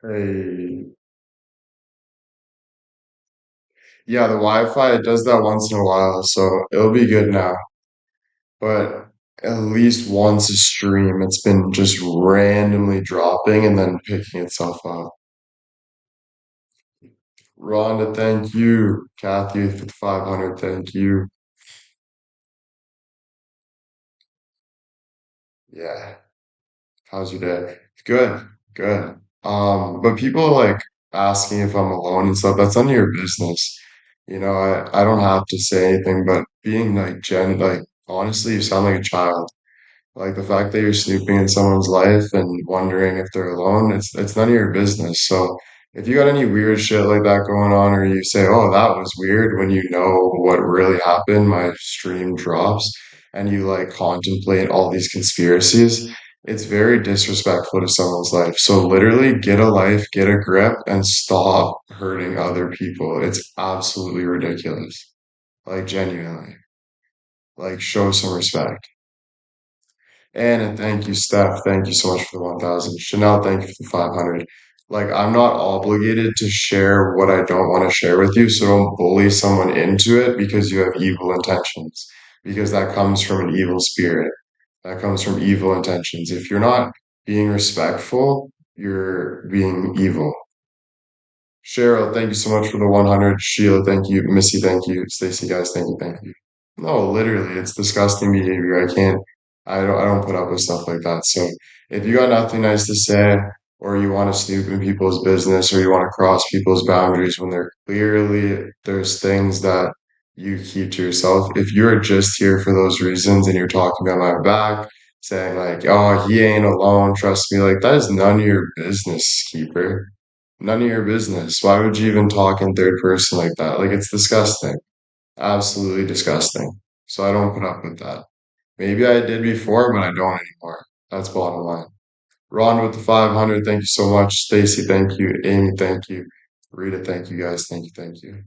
Hey, yeah, the Wi-Fi it does that once in a while, so it'll be good now. But at least once a stream, it's been just randomly dropping and then picking itself up. Rhonda, thank you. Kathy for the 500, thank you. Yeah, how's your day? Good, good. But people like asking if I'm alone and stuff, that's none of your business. I don't have to say anything, but being like honestly, you sound like a child. Like the fact that you're snooping in someone's life and wondering if they're alone, it's none of your business. So if you got any weird shit like that going on, or you say, "Oh, that was weird," when you know what really happened, my stream drops, and you like contemplate all these conspiracies, it's very disrespectful to someone's life. So literally, get a life, get a grip, and stop hurting other people. It's absolutely ridiculous. Like genuinely, like show some respect. And thank you, Steph. Thank you so much for the 1,000. Chanel, thank you for the 500. Like, I'm not obligated to share what I don't want to share with you, so don't bully someone into it because you have evil intentions, because that comes from an evil spirit. That comes from evil intentions. If you're not being respectful, you're being evil. Cheryl, thank you so much for the 100. Sheila, thank you. Missy, thank you. Stacy, guys, thank you, thank you. No, literally, it's disgusting behavior. I don't put up with stuff like that. So if you got nothing nice to say, or you want to snoop in people's business, or you want to cross people's boundaries when there's things that you keep to yourself. If you're just here for those reasons and you're talking behind my back, saying like, "Oh, he ain't alone, trust me," like that is none of your business, keeper. None of your business. Why would you even talk in third person like that? Like it's disgusting. Absolutely disgusting. So I don't put up with that. Maybe I did before, but I don't anymore. That's bottom line. Ron with the 500, thank you so much. Stacy, thank you. Amy, thank you. Rita, thank you guys. Thank you, thank you.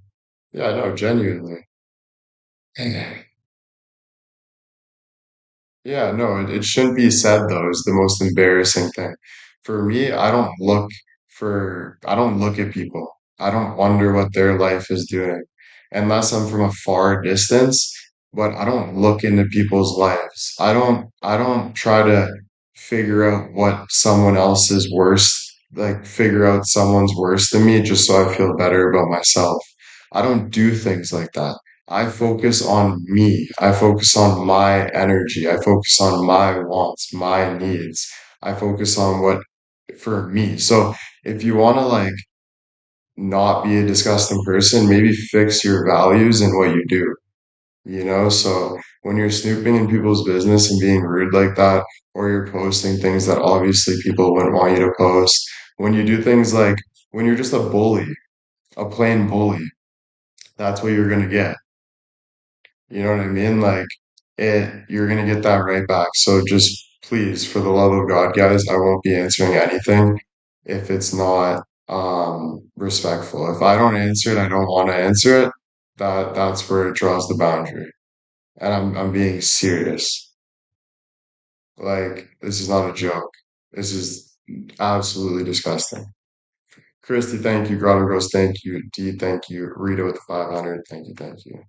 Yeah, no, genuinely. Yeah, no, it shouldn't be said though, is the most embarrassing thing. For me, I don't look at people. I don't wonder what their life is doing unless I'm from a far distance, but I don't look into people's lives. I don't try to figure out what someone else is worse, like figure out someone's worse than me just so I feel better about myself. I don't do things like that. I focus on me. I focus on my energy. I focus on my wants, my needs. I focus on what for me. So if you want to like not be a disgusting person, maybe fix your values and what you do, you know? So when you're snooping in people's business and being rude like that, or you're posting things that obviously people wouldn't want you to post, when you do things like when you're just a bully, a plain bully, that's what you're gonna get. You know what I mean? Like you're gonna get that right back. So just please, for the love of God, guys, I won't be answering anything if it's not respectful. If I don't answer it, I don't want to answer it. That's where it draws the boundary. And I'm being serious. Like this is not a joke. This is absolutely disgusting. Christy, thank you. Grotto Rose, thank you. D, thank you. Rita with the 500, thank you, thank you.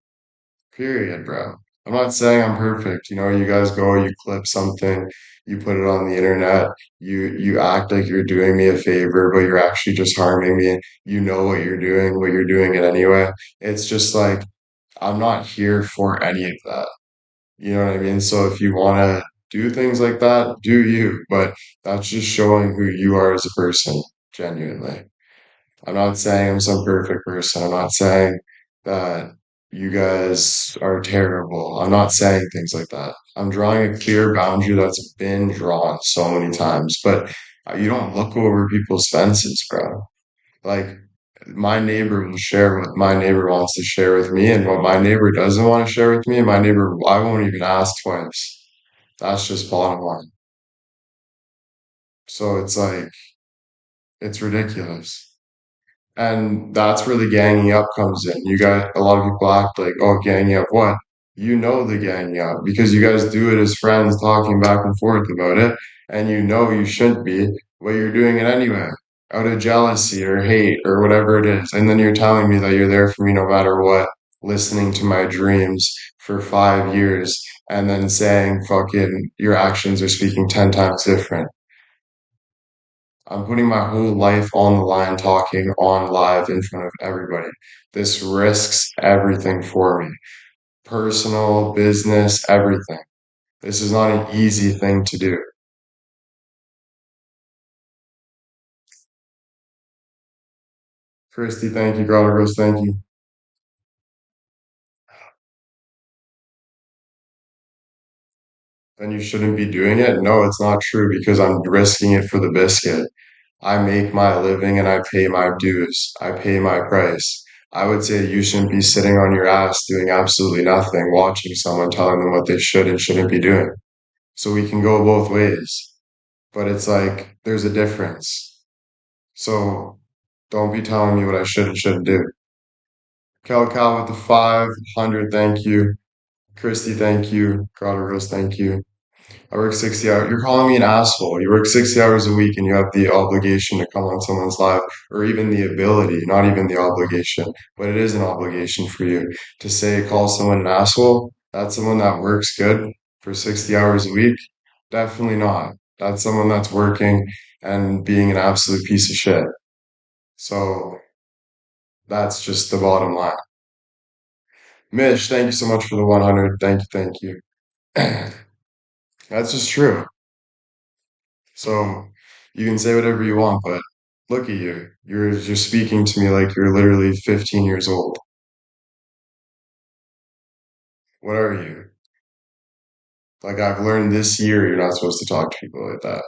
Period, bro. I'm not saying I'm perfect. You know, you guys go, you clip something, you put it on the internet, you act like you're doing me a favor, but you're actually just harming me. You know what you're doing it anyway. It's just like I'm not here for any of that. You know what I mean? So if you want to do things like that, do you, but that's just showing who you are as a person, genuinely. I'm not saying I'm some perfect person. I'm not saying that you guys are terrible. I'm not saying things like that. I'm drawing a clear boundary that's been drawn so many times, but you don't look over people's fences, bro. Like, my neighbor will share what my neighbor wants to share with me, and what my neighbor doesn't want to share with me, my neighbor, I won't even ask twice. That's just bottom line. So it's like, it's ridiculous. And that's where the ganging up comes in. You got a lot of people act like, oh, ganging up what? You know the ganging up because you guys do it as friends talking back and forth about it, and you know you shouldn't be, but you're doing it anyway. out of jealousy or hate or whatever it is. And then you're telling me that you're there for me no matter what, listening to my dreams for 5 years, and then saying fucking your actions are speaking 10 times different. I'm putting my whole life on the line talking on live in front of everybody. This risks everything for me. Personal, business, everything. This is not an easy thing to do. Christy, thank you. Grotto Rose, thank you. Then you shouldn't be doing it. No, it's not true because I'm risking it for the biscuit. I make my living and I pay my dues. I pay my price. I would say you shouldn't be sitting on your ass doing absolutely nothing, watching someone telling them what they should and shouldn't be doing. So we can go both ways. But it's like there's a difference. So don't be telling me what I should and shouldn't do. Cal with the 500, thank you. Christy, thank you. Grotto Rose, thank you. I work 60 hours. You're calling me an asshole. You work 60 hours a week and you have the obligation to come on someone's live, or even the ability, not even the obligation, but it is an obligation for you to say, call someone an asshole. That's someone that works good for 60 hours a week. Definitely not. That's someone that's working and being an absolute piece of shit. So that's just the bottom line. Mish, thank you so much for the 100. Thank you, thank you. That's just true. So you can say whatever you want, but look at you. You're speaking to me like you're literally 15 years old. What are you? Like I've learned this year you're not supposed to talk to people like that.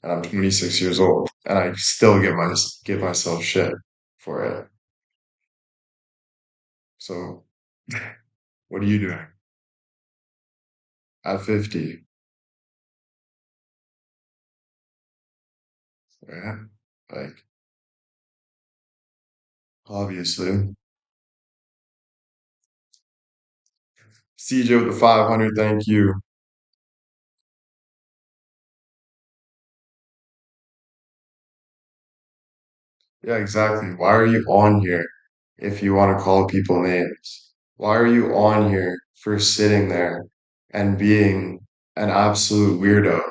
And I'm 26 years old and I still give myself shit for it. So what are you doing at 50? Yeah. Like obviously. CJ with the 500, thank you. Yeah, exactly. Why are you on here if you want to call people names? Why are you on here for sitting there and being an absolute weirdo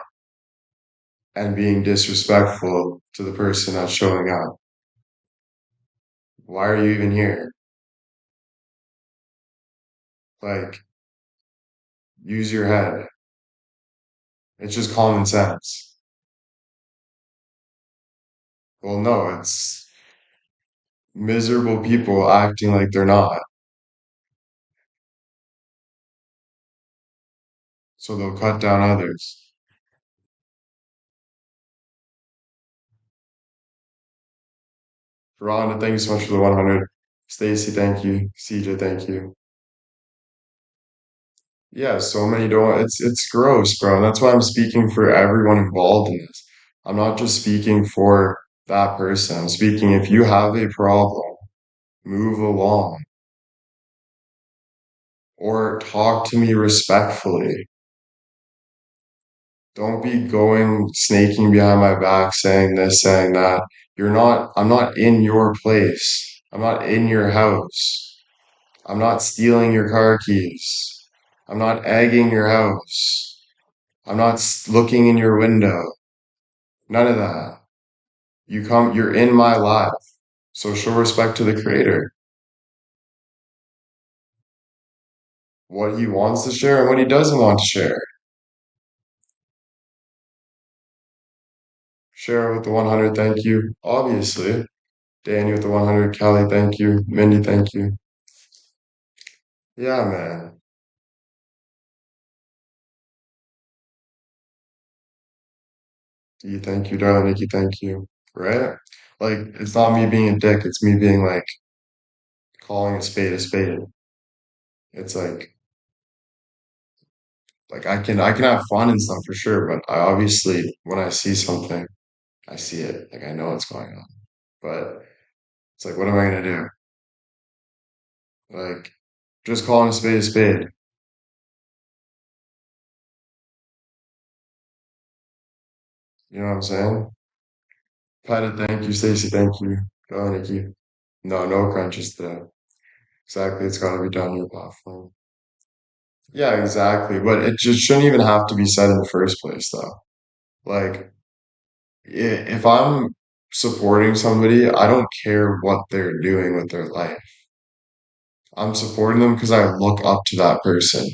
and being disrespectful to the person that's showing up? Why are you even here? Like, use your head. It's just common sense. Well, no, it's miserable people acting like they're not. So they'll cut down others. Rhonda, thank you so much for the 100. Stacy, thank you. CJ, thank you. Yeah, so many don't. It's gross, bro. And that's why I'm speaking for everyone involved in this. I'm not just speaking for that person. I'm speaking if you have a problem, move along or talk to me respectfully. Don't be going snaking behind my back saying this, saying that. I'm not in your place. I'm not in your house. I'm not stealing your car keys. I'm not egging your house. I'm not looking in your window. None of that. You're in my life. So show respect to the creator. What he wants to share and what he doesn't want to share. Share with the 100, thank you. Obviously. Danny with the 100, Kelly, thank you. Mindy, thank you. Yeah, man. D, thank you. Darling Nikki, thank you. Right? Like, it's not me being a dick, it's me being like, calling a spade a spade. It's like I can have fun and stuff for sure, but I obviously when I see something, I see it. Like I know what's going on. But it's like what am I gonna do? Like just calling a spade a spade. You know what I'm saying? Peta, thank you. Stacy, thank you. Go, Nikki. No, no crunches today. Exactly. It's gotta be done on your platform. Yeah, exactly. But it just shouldn't even have to be said in the first place, though. Like, if I'm supporting somebody, I don't care what they're doing with their life. I'm supporting them because I look up to that person,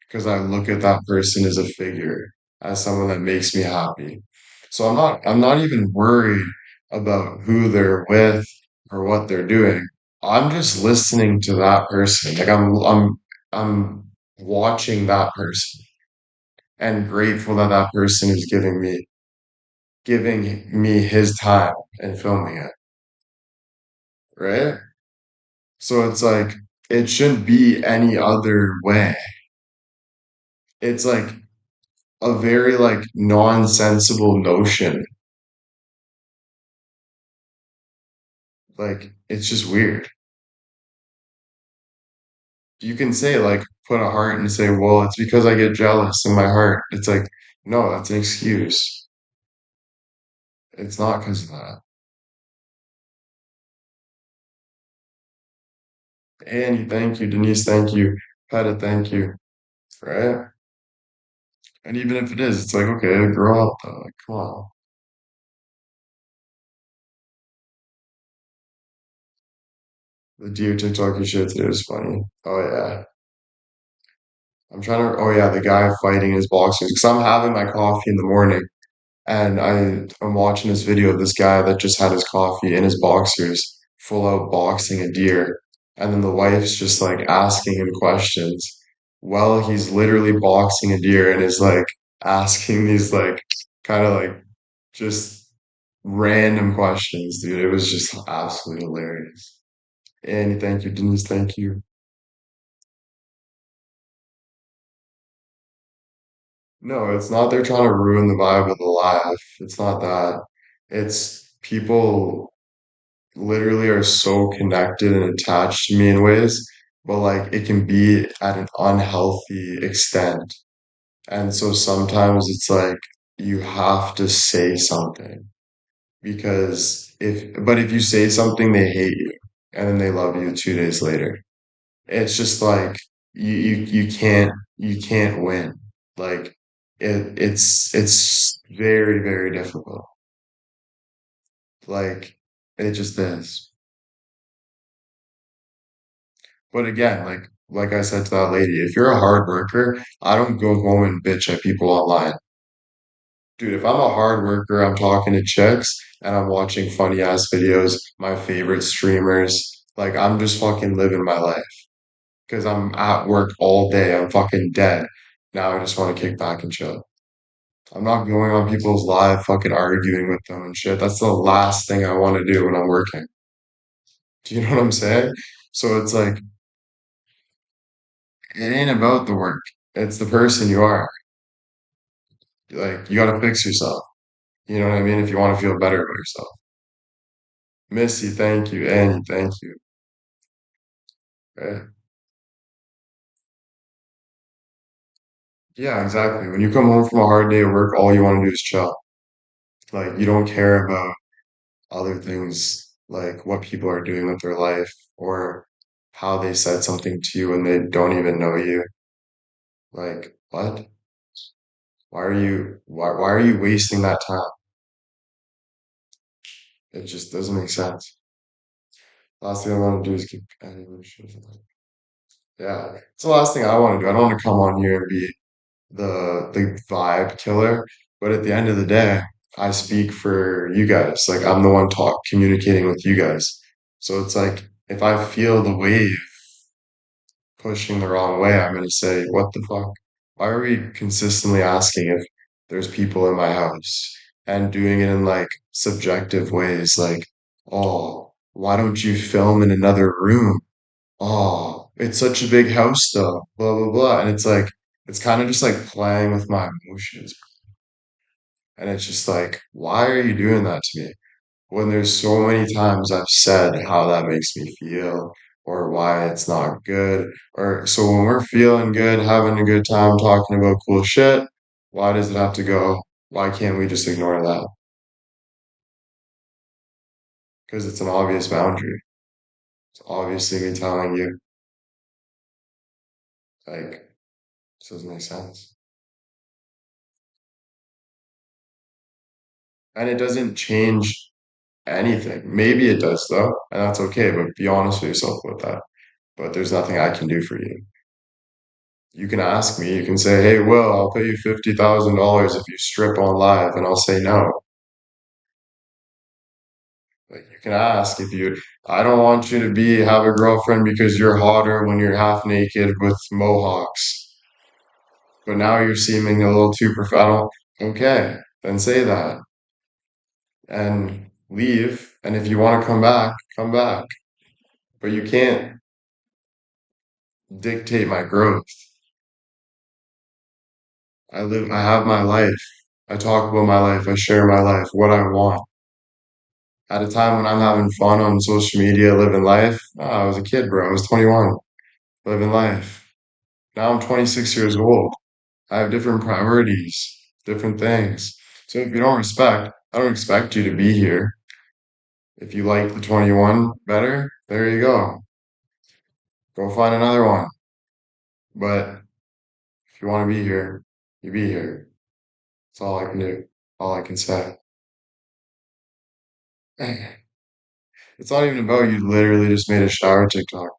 because I look at that person as a figure, as someone that makes me happy. So I'm not even worried about who they're with or what they're doing. I'm just listening to that person. Like I'm watching that person and grateful that that person is giving me his time and filming it, right? So it's like it shouldn't be any other way. It's like a very like nonsensible notion. Like it's just weird. You can say like put a heart and say, well, it's because I get jealous in my heart. It's like, no, that's an excuse. It's not because of that. Annie, thank you. Denise, thank you. Peta, thank you. Right? And even if it is, it's like, okay, grow up though. Like, come on. The deer TikTok you shared today was funny. Oh yeah. I'm trying to, oh yeah, the guy fighting his boxers. Because I'm having my coffee in the morning. And I'm watching this video of this guy that just had his coffee in his boxers, full out boxing a deer. And then the wife's just like asking him questions. Well, he's literally boxing a deer and is like asking these like kind of like just random questions, dude. It was just absolutely hilarious. Annie, thank you. Denise, thank you. No, it's not they're trying to ruin the vibe of the live. It's not that. It's people literally are so connected and attached to me in ways, but like it can be at an unhealthy extent. And so sometimes it's like you have to say something because if you say something, they hate you and then they love you 2 days later. It's just like you can't win. Like it's very, very difficult. Like it just is. But again, like I said to that lady, if you're a hard worker, I don't go home and bitch at people online. Dude, if I'm a hard worker, I'm talking to chicks and I'm watching funny ass videos, my favorite streamers, like I'm just fucking living my life. Because I'm at work all day. I'm fucking dead. Now I just want to kick back and chill. I'm not going on people's live fucking arguing with them and shit. That's the last thing I want to do when I'm working. Do you know what I'm saying? So it's like, it ain't about the work. It's the person you are. Like, you gotta fix yourself. You know what I mean? If you want to feel better about yourself. Missy, thank you. Annie, thank you. Right? Yeah, exactly. When you come home from a hard day of work, all you want to do is chill. Like, you don't care about other things, like what people are doing with their life or how they said something to you when they don't even know you. Like, what? Why are you wasting that time? It just doesn't make sense. Last thing I want to do is keep adding shit. Yeah, it's the last thing I want to do. I don't want to come on here and be the vibe killer, but at the end of the day, I speak for you guys. Like I'm the one communicating with you guys. So it's like if I feel the wave pushing the wrong way, I'm gonna say, what the fuck? Why are we consistently asking if there's people in my house and doing it in like subjective ways, like, oh, why don't you film in another room? Oh, it's such a big house though, blah blah blah. And it's like it's kind of just like playing with my emotions. And it's just like, why are you doing that to me? When there's so many times I've said how that makes me feel or why it's not good. Or so when we're feeling good, having a good time talking about cool shit, why does it have to go? Why can't we just ignore that? because it's an obvious boundary. It's obviously me telling you, like, this doesn't make sense. And it doesn't change anything. Maybe it does though, and that's okay, but be honest with yourself about that. But there's nothing I can do for you. You can ask me, you can say, hey, Will, I'll pay you $50,000 if you strip on live, and I'll say no. Like you can ask if you, I don't want you to have a girlfriend because you're hotter when you're half naked with mohawks, but now you're seeming a little too professional. Okay, then say that and leave. And if you want to come back, come back. But you can't dictate my growth. I have my life. I talk about my life. I share my life, what I want. At a time when I'm having fun on social media, living life, I was a kid, bro. I was 21, living life. Now I'm 26 years old. I have different priorities, different things. So if you don't respect, I don't expect you to be here. If you like the 21 better, there you go. Go find another one. But if you want to be here, you be here. That's all I can do. All I can say. It's not even about you literally just made a shower TikTok.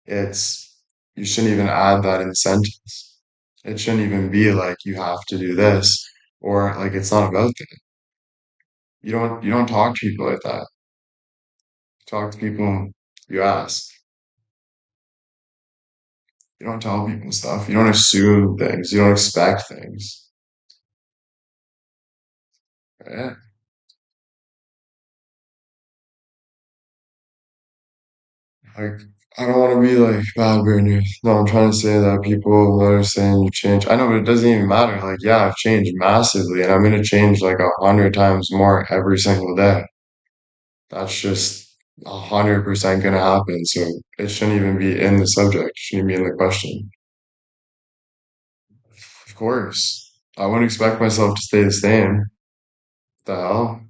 It's you shouldn't even add that in the sentence. It shouldn't even be like you have to do this or like it's not about that. You don't talk to people like that. You talk to people you ask. You don't tell people stuff. You don't assume things. You don't expect things. Right? Like I don't want to be like bad Brittany. No, I'm trying to say that people that are saying you change. I know, but it doesn't even matter. Like, yeah, I've changed massively, and I'm gonna change like 100 times more every single day. That's just 100% gonna happen. So it shouldn't even be in the subject. It shouldn't be in the question. Of course, I wouldn't expect myself to stay the same. The hell?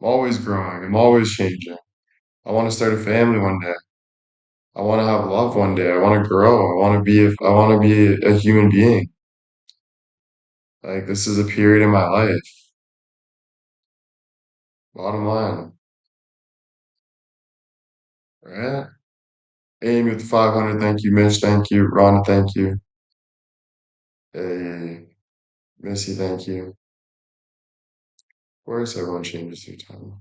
I'm always growing. I'm always changing. I want to start a family one day. I want to have love one day. I want to grow. I want to be a human being. Like this is a period in my life. Bottom line, right? Amy with the 500. Thank you, Mitch. Thank you, Ron. Thank you. Hey, Missy. Thank you. Of course, everyone changes through time.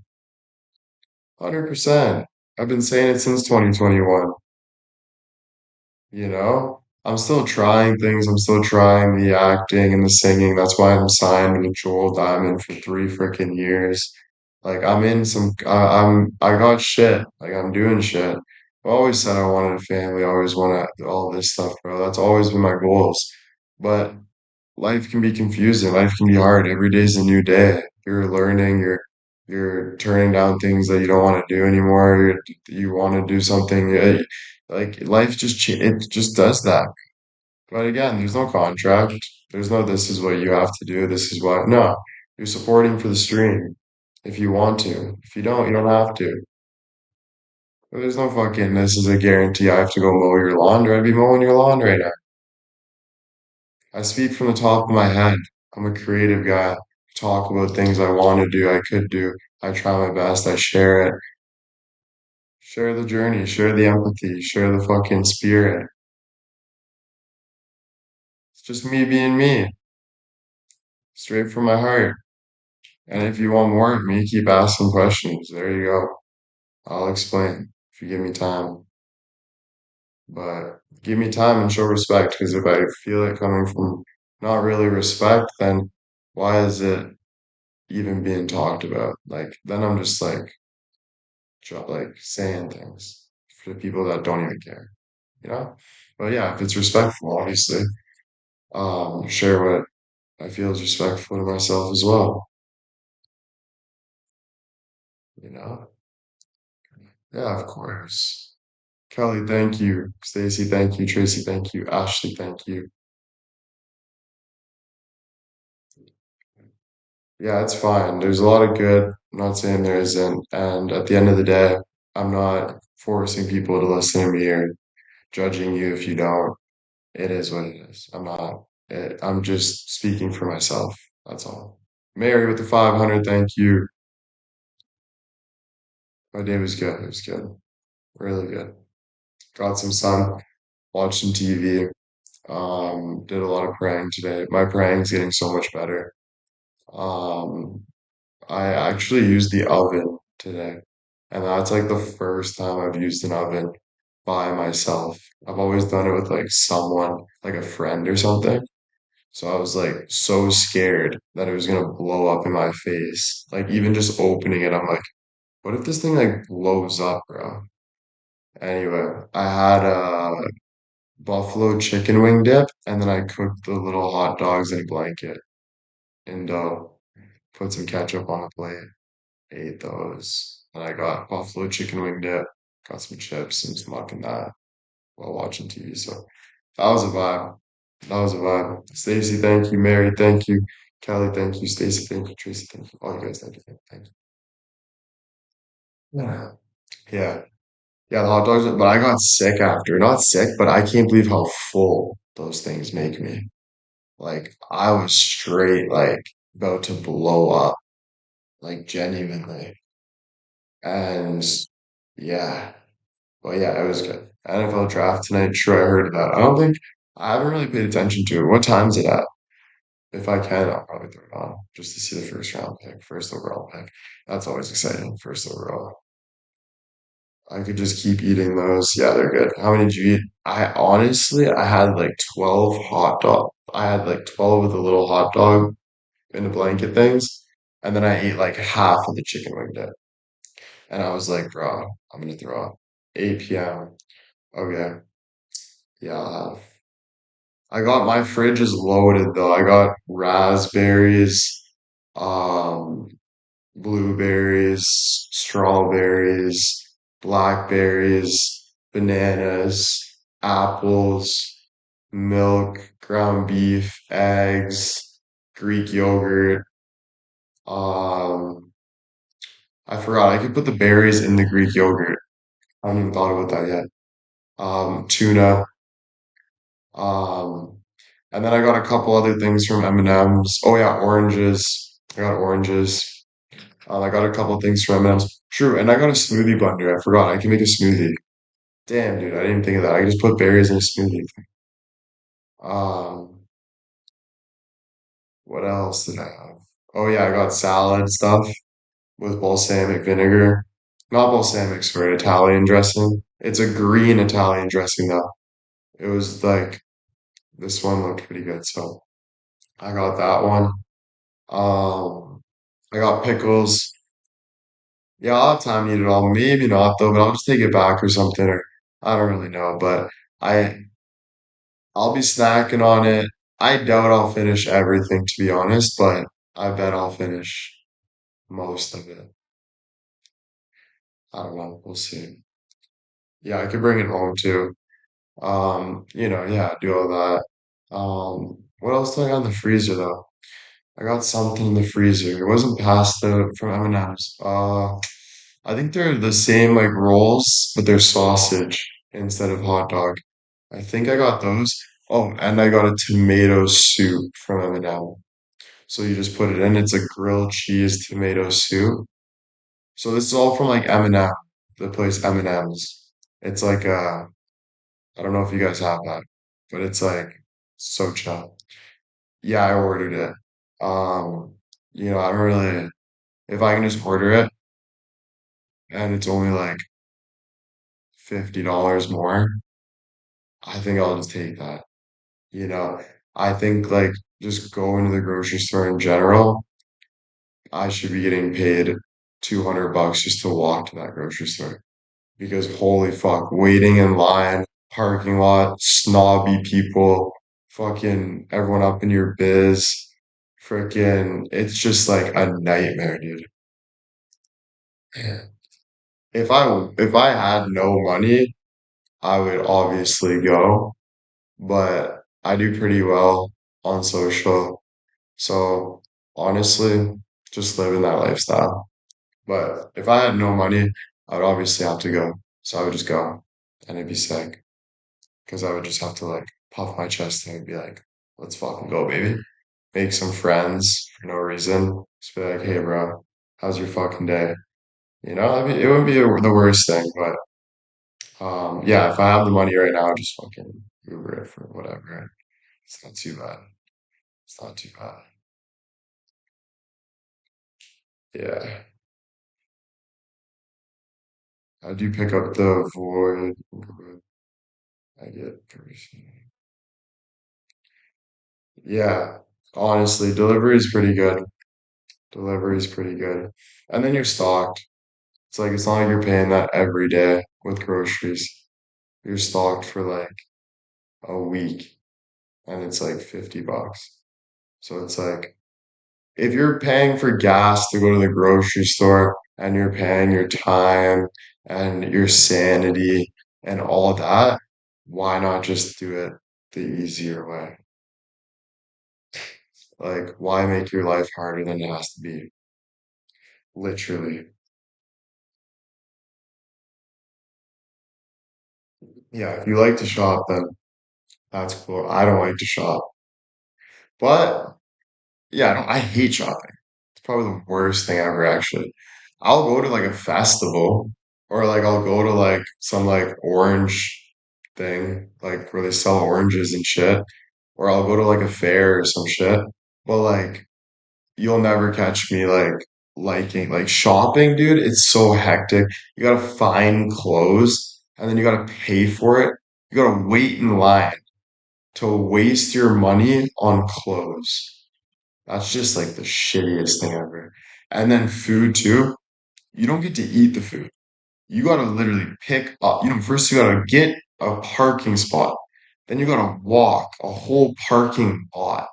100%. I've been saying it since 2021. You know, I'm still trying things. I'm still trying the acting and the singing. That's why I'm signed with Joel Diamond for 3 freaking years. Like I got shit. Like I'm doing shit. I always said I wanted a family. I always wanted all this stuff, bro. That's always been my goals. But life can be confusing. Life can be hard. Every day's a new day. You're learning. You're turning down things that you don't want to do anymore. You want to do something. Like life it just does that. But again, there's no contract. There's no this is what you have to do. This is what. No, you're supporting for the stream if you want to. If you don't have to. But there's no fucking this is a guarantee. I have to go mow your lawn. Or I'd be mowing your lawn right now. I speak from the top of my head. I'm a creative guy. Talk about things I want to do, I could do. I try my best. I share it. Share the journey, share the empathy, share the fucking spirit. It's just me being me, straight from my heart. And if you want more of me, keep asking questions. There you go. I'll explain if you give me time. But give me time and show respect because if I feel it coming from not really respect, then why is it even being talked about? Like, then I'm just like saying things for people that don't even care, you know? But yeah, if it's respectful, obviously, share what I feel is respectful to myself as well, you know? Yeah, of course. Kelly, thank you. Stacy, thank you. Tracy, thank you. Ashley, thank you. Yeah, it's fine. There's a lot of good. I'm not saying there isn't. And at the end of the day, I'm not forcing people to listen to me or judging you if you don't. It is what it is. I'm just speaking for myself. That's all. Mary with the 500, thank you. My day was good. It was good. Really good. Got some sun, watched some TV, did a lot of praying today. My praying's getting so much better. Um, I actually used the oven today, and that's like the first time I've used an oven by myself. I've always done it with like someone, like a friend or something. So I was like so scared that it was gonna blow up in my face. Like even just opening it, I'm like, what if this thing like blows up, bro? Anyway, I had a buffalo chicken wing dip, and then I cooked the little hot dogs in a blanket and put some ketchup on a plate. Ate those. And I got buffalo chicken wing dip, got some chips and some mucking that while watching TV. So that was a vibe. That was a vibe. Stacy, thank you. Mary, thank you. Kelly, thank you. Stacy, thank you. Tracy, thank you. All you guys, thank you. Thank you. Yeah. Yeah. Yeah, the hot dogs, but I got sick after. Not sick, but I can't believe how full those things make me. Like, I was straight, like, about to blow up, like, genuinely. And yeah, well, yeah, it was good. NFL draft tonight. Sure, I heard of that. I haven't really paid attention to it. What time's it at? If I can, I'll probably throw it on just to see the first round pick, first overall pick. That's always exciting. First overall. I could just keep eating those. Yeah, they're good. How many did you eat? I had like 12 hot dog. I had like 12 of the little hot dog in the blanket things. And then I ate like half of the chicken wing dip. And I was like, bro, I'm gonna throw up. 8 p.m. Okay. Yeah, I got my fridge is loaded though. I got raspberries, um, blueberries, strawberries, blackberries, bananas, apples, milk, ground beef, eggs, Greek yogurt. Um, I forgot I could put the berries in the Greek yogurt. I haven't even thought about that yet. Tuna. Um, and then I got a couple other things from M&M's. Oh yeah, oranges. I got oranges. I got a couple things from M&M's. True, and I got a smoothie blender. I forgot. I can make a smoothie. Damn, dude, I didn't think of that. I can just put berries in a smoothie. Um, what else did I have? Oh yeah, I got salad stuff with balsamic vinegar. Not balsamic, sorry, Italian dressing. It's a green Italian dressing though. It was like this one looked pretty good, so I got that one. Um, I got pickles. Yeah, I'll have time to eat it all. Maybe not though, but I'll just take it back or something, or I don't really know. But I I'll be snacking on it. I doubt I'll finish everything to be honest, but I bet I'll finish most of it. I don't know. We'll see. Yeah, I could bring it home too. Yeah, do all that. What else do I got in the freezer though? I got something in the freezer. It wasn't pasta from M&M's. I think they're the same like rolls, but they're sausage instead of hot dog. I think I got those. Oh, and I got a tomato soup from M&M. So you just put it in. It's a grilled cheese tomato soup. So this is all from like M&M, the place M&M's. It's like I don't know if you guys have that, but it's like so chill. Yeah, I ordered it. Um, I don't really if I can just order it and it's only like $50 more, I think I'll just take that. You know, I think like just going to the grocery store in general, I should be getting paid 200 bucks just to walk to that grocery store. Because holy fuck, waiting in line, parking lot, snobby people, fucking everyone up in your biz, freaking, it's just like a nightmare, dude. If I had no money, I would obviously go, but I do pretty well on social. So honestly. just living that lifestyle. But if I had no money, I would obviously have to go. So I would just go and it'd be sick because I would just have to like puff my chest and be like, let's fucking go, baby. Make some friends for no reason. Just be like, hey, bro, how's your fucking day? You know, I mean, it wouldn't be the worst thing, but yeah, if I have the money right now, I'd just fucking Uber it for whatever. It's not too bad. It's not too bad. Yeah. I do pick up the void. I get permission. Yeah, honestly, delivery is pretty good. Delivery is pretty good. And then you're stocked. It's like it's not like you're paying that every day with groceries. You're stocked for like a week and it's like $50. So it's like if you're paying for gas to go to the grocery store and you're paying your time and your sanity and all that, why not just do it the easier way? Like, why make your life harder than it has to be? Literally. Yeah, if you like to shop, then that's cool. I don't like to shop. But yeah, I hate shopping. It's probably the worst thing ever, actually. I'll go to like a festival or like I'll go to like some like orange thing, like where they sell oranges and shit, or I'll go to like a fair or some shit. But like you'll never catch me like liking like shopping, dude. It's so hectic. You gotta find clothes and then you gotta pay for it. You gotta wait in line to waste your money on clothes. That's just like the shittiest thing ever. And then food too. You don't get to eat the food. You gotta literally pick up, first you gotta get a parking spot. Then you gotta walk a whole parking lot.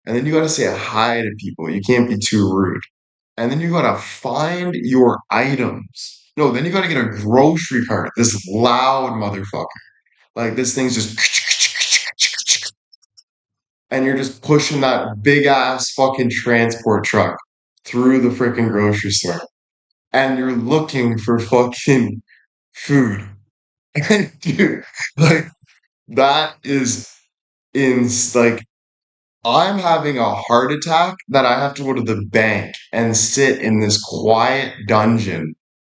And then you gotta say hi to people. You can't be too rude. And then you gotta find your items. No, then you gotta get a grocery cart. This loud motherfucker. Like this thing's just and you're just pushing that big ass fucking transport truck through the freaking grocery store. And you're looking for fucking food. And dude, like that is in like I'm having a heart attack that I have to go to the bank and sit in this quiet dungeon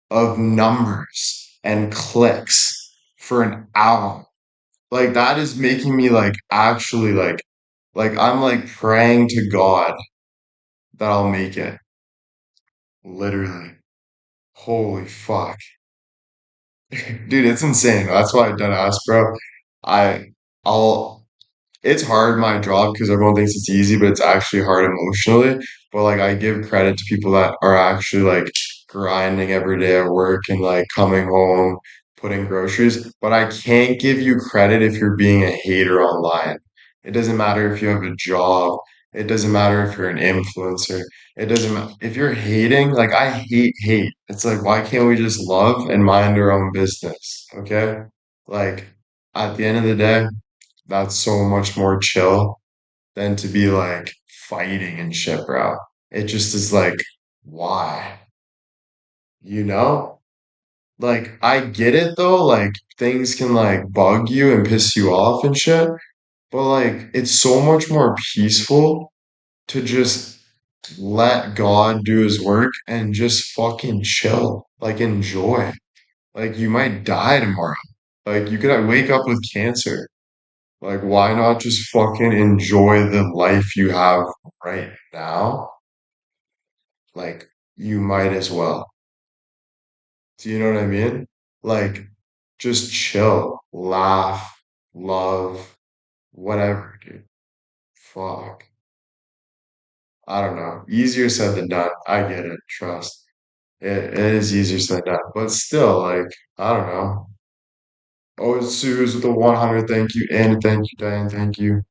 of numbers and clicks for an hour. Like that is making me like actually like I'm like praying to God that I'll make it. Literally. Holy fuck. Dude, it's insane. That's why I done ask, bro. I I'll it's hard my job because everyone thinks it's easy, but it's actually hard emotionally. But like I give credit to people that are actually like grinding every day at work and like coming home, putting groceries. But I can't give you credit if you're being a hater online. It doesn't matter if you have a job. It doesn't matter if you're an influencer. It doesn't matter if you're hating, like I hate hate. It's like why can't we just love and mind our own business? Okay? Like at the end of the day, that's so much more chill than to be like fighting and shit, bro. It just is like, why? You know? Like, I get it though, like, things can like bug you and piss you off and shit, but like, it's so much more peaceful to just let God do his work and just fucking chill, like, enjoy. Like, you might die tomorrow. Like, you could wake up with cancer. Like, why not just fucking enjoy the life you have right now? Like, you might as well. Do you know what I mean? Like, just chill, laugh, love, whatever, dude. Fuck. I don't know. Easier said than done. I get it. Trust. It is easier said than done. But still, like, I don't know. Oh, Sue's with the 100. Thank you. And thank you, Diane. Thank you.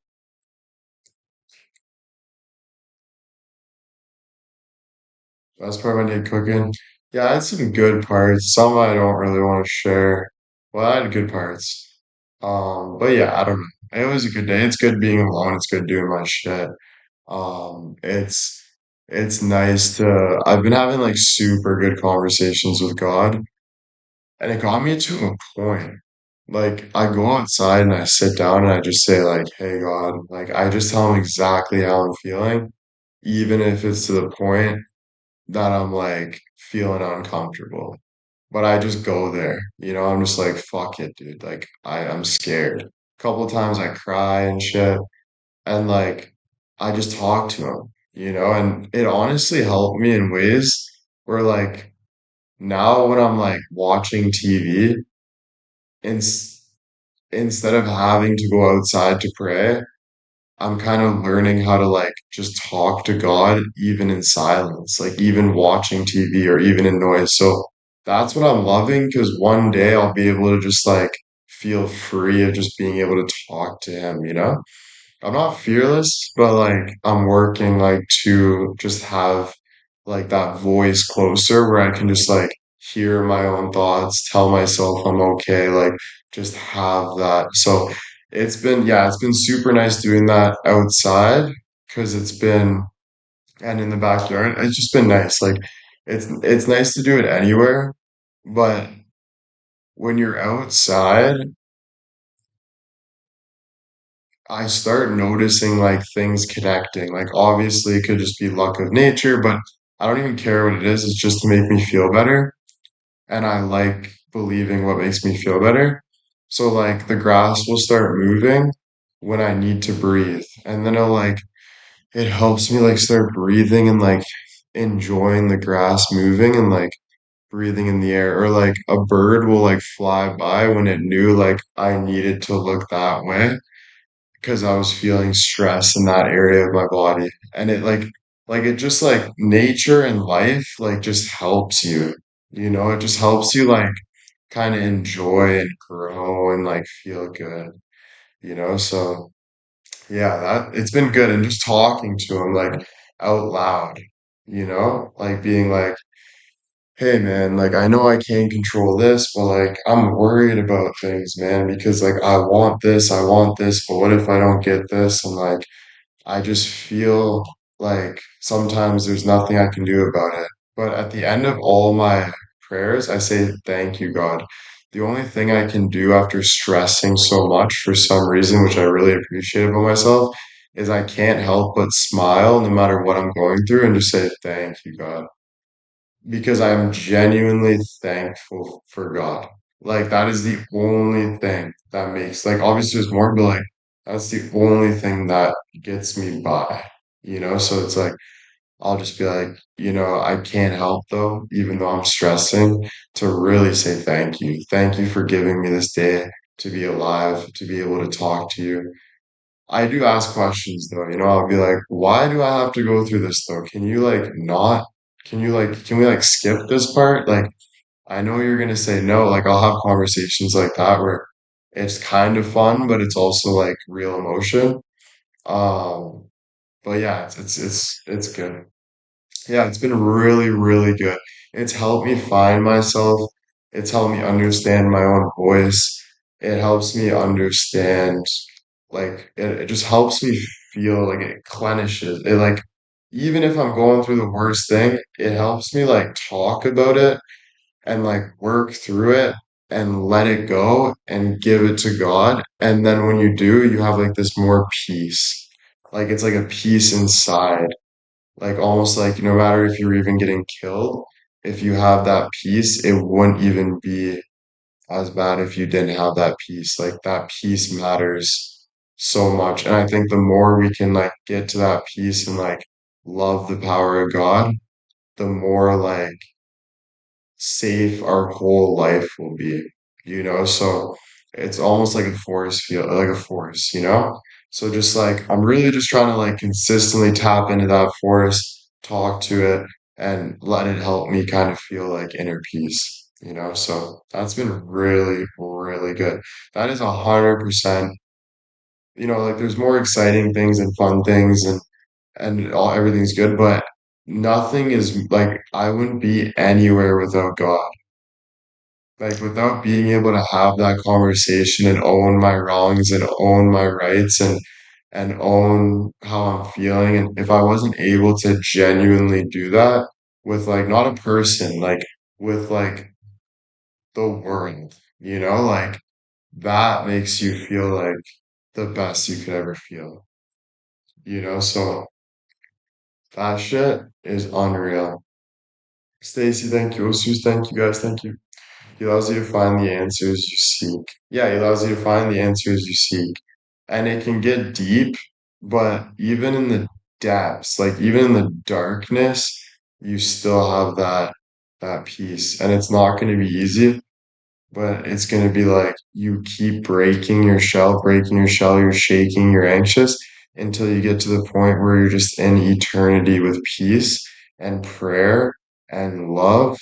Best part of my day cooking. Yeah, I had some good parts. Some I don't really want to share. Well, I had good parts. But yeah, I don't know. It was a good day. It's good being alone. It's good doing my shit. It's it's nice to, I've been having like super good conversations with God, and it got me to a point. Like, I go outside and I sit down and I just say, like, hey, God, like, I just tell him exactly how I'm feeling, even if it's to the point that I'm like feeling uncomfortable. But I just go there, I'm just like, fuck it, dude. Like, I'm scared. A couple of times I cry and shit, and like, I just talk to him, and it honestly helped me in ways where, like, now when I'm like watching TV, ins instead of having to go outside to pray, I'm kind of learning how to like just talk to God even in silence, like even watching TV or even in noise. So that's what I'm loving, because one day I'll be able to just like feel free of just being able to talk to him. I'm not fearless, but like I'm working like to just have like that voice closer where I can just like hear my own thoughts, tell myself I'm okay, like just have that. So it's been super nice doing that outside, because it's been, and in the backyard, it's just been nice. Like it's nice to do it anywhere, but when you're outside, I start noticing like things connecting. Like obviously it could just be luck of nature, but I don't even care what it is. It's just to make me feel better. And I like believing what makes me feel better. So like the grass will start moving when I need to breathe. And then it helps me like start breathing and like enjoying the grass moving and like breathing in the air. Or like a bird will like fly by when it knew like I needed to look that way, because I was feeling stress in that area of my body. And it it just like nature and life like just helps you. It just helps you like kind of enjoy and grow and like feel good. So yeah, that it's been good. And just talking to him like out loud, like being like, hey man, like I know I can't control this, but like I'm worried about things, man, because like I want this, but what if I don't get this? And like I just feel like sometimes there's nothing I can do about it. But at the end of all my prayers, I say, thank you, God. The only thing I can do after stressing so much for some reason, which I really appreciate about myself, is I can't help but smile no matter what I'm going through and just say, thank you, God, because I'm genuinely thankful for God. Like that is the only thing that makes, like, obviously there's more, but like that's the only thing that gets me by. So it's like I'll just be like, I can't help though, even though I'm stressing, to really say thank you. Thank you for giving me this day to be alive, to be able to talk to you. I do ask questions though, I'll be like, why do I have to go through this though? Can you like not, can we like skip this part? Like, I know you're gonna say no. Like, I'll have conversations like that where it's kind of fun, but it's also like real emotion. Um, but yeah, it's good. Yeah, it's been really, really good. It's helped me find myself. It's helped me understand my own voice. It helps me understand, like, it just helps me feel like it cleanshes. It like, even if I'm going through the worst thing, it helps me like talk about it and like work through it and let it go and give it to God. And then when you do, you have like this more peace. Like, it's like a peace inside, like almost like no matter if you're even getting killed, if you have that peace, it wouldn't even be as bad if you didn't have that peace. Like that peace matters so much. And I think the more we can like get to that peace and like love the power of God, the more like safe our whole life will be. So it's almost like a force field, like a force. So just like I'm really just trying to like consistently tap into that force, talk to it, and let it help me kind of feel like inner peace. So that's been really, really good. That is 100%. Like there's more exciting things and fun things, and everything's good, but nothing is like I wouldn't be anywhere without God. Like without being able to have that conversation and own my wrongs and own my rights and and own how I'm feeling. And if I wasn't able to genuinely do that with like not a person, like with like the world, like that makes you feel like the best you could ever feel. So that shit is unreal. Stacy, thank you. Osus, thank you guys, thank you. He allows you to find the answers you seek. Yeah, he allows you to find the answers you seek. And it can get deep, but even in the depths, like even in the darkness, you still have that peace. And it's not going to be easy, but it's going to be like you keep breaking your shell, you're shaking, you're anxious until you get to the point where you're just in eternity with peace and prayer and love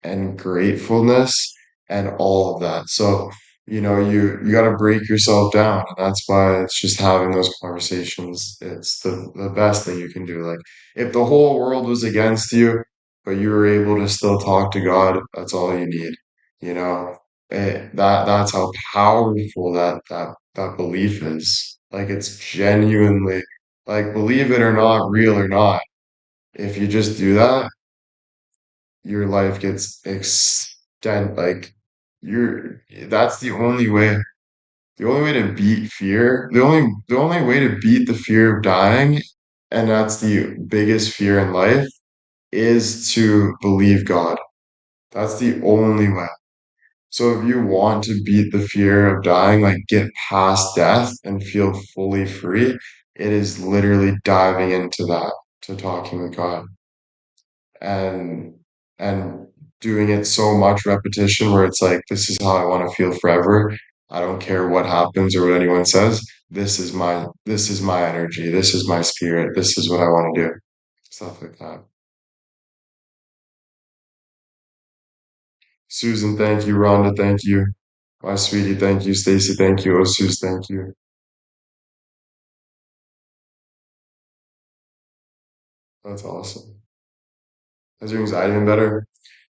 and gratefulness and all of that. So, you got to break yourself down. And that's why it's just having those conversations. It's the best thing you can do. Like, if the whole world was against you, but you were able to still talk to God, that's all you need, you know? That's how powerful that belief is. Like it's genuinely like believe it or not, real or not. If you just do that, your life gets extend like you're that's the only way. The only way to beat fear, the only way to beat the fear of dying, and that's the biggest fear in life, is to believe God. That's the only way. So if you want to beat the fear of dying, like get past death and feel fully free, it is literally diving into that, to talking with God and and doing it so much repetition where it's like, this is how I want to feel forever. I don't care what happens or what anyone says. This is my energy. This is my spirit. This is what I want to do. Stuff like that. Susan, thank you. Rhonda, thank you. My sweetie, thank you. Stacy, thank you. Osus, thank you. That's awesome. Has your anxiety been better?